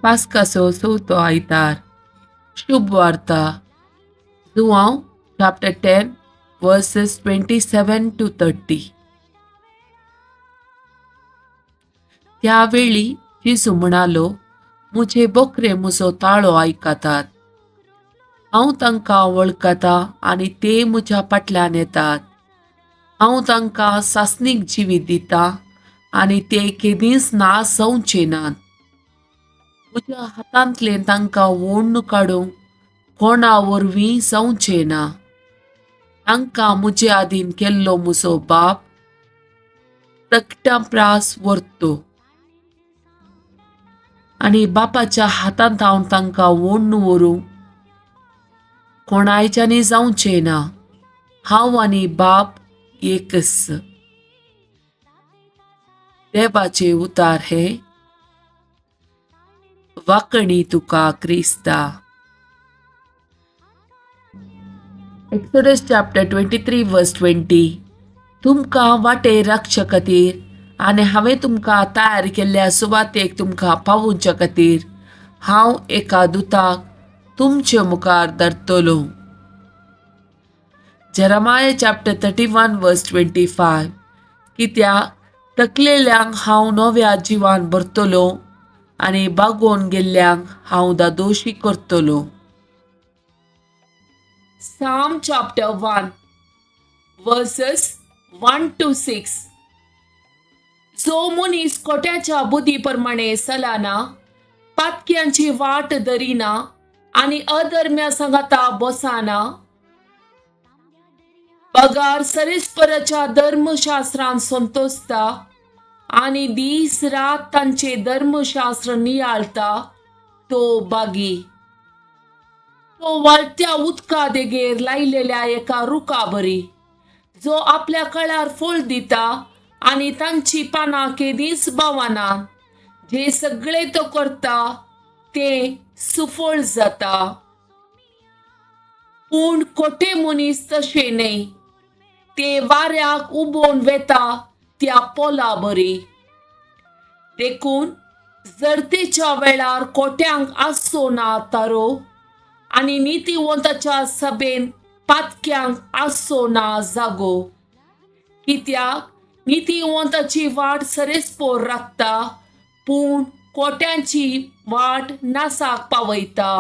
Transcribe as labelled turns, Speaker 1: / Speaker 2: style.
Speaker 1: पास्काचो चवथो आयतार. शुभ वार्ता. João chapter 10 verses 27 to 30. त्यावेळी येसू म्हणालो, मुझे बोकरे म्हजो ताळो आयकतात. हांव तांकां वळखतां आनी ते म्हज्या फाटल्यान येतात. हांव तांकां सासणीक जिवीत दितां आनी ते केदींच नाश जावचे नात. म्हज्या हातांतलें तांकां ओडून काडूंक कोणा वरवीं जावचें ना. तांकां म्हजे आदीन केल्लो म्हजो बाप प्रगटाप्रास व्हरतो आनी बापाच्या हातांत हांव तांकां ओडून व्हरूंक कोणायच्यानी जावचें ना. हांव आनी बाप एकच. देवाचें उतार हे. वाकणी तुका क्रिस्ता. Exodus chapter 23 verse 20. तुमकां वाटेर राखचे खातीर आनी हांवें तुमकां तयार केल्ल्या सुवातेक तुमकां पावोवचे खातीर हांव एका दुताक तुमचे मुखार धाडटलो. Jeremiah chapter 31 verse 25. कित्याक तकलेल्यांक हांव नव्या जिवान भरतलो आनी बागोवन गेल्ल्यांक हांव दादोशी करतलो. Psalm chapter 1 verses 1 to 6. जो मनीस कोट्याच्या बुद्धीप्रमाणे चलना, पातक्यांची वाट धरिना आनी अधर्म्या संगता बसना, पगार सरेस्पराच्या धर्मशास्त्रान संतोसता आनी दीस रात तांचे धर्मशास्त्र नियाळता, तो बागी. तो वाळत्या उदका देगेर लायलेल्या एका रुखा बरी, जो आपल्या कळार फळ दिता आनी तांची पानां केदींच बावना. जे सगळे तो करता ते सुफळ जाता. पूण खोटे मनीस तशे न्हय. ते वाऱ्याक उबोवन वेता त्या पोला बरी. देखून जरतेच्या वेळार खोट्यांक आसचो ना तारो आनी नितीवंताच्या सभेन पातक्यांक आसचो ना जागो. कित्याक नितीवंताची वाट सरेस्पोर राखता, पूण खोट्यांची वाट नासाक पावयता.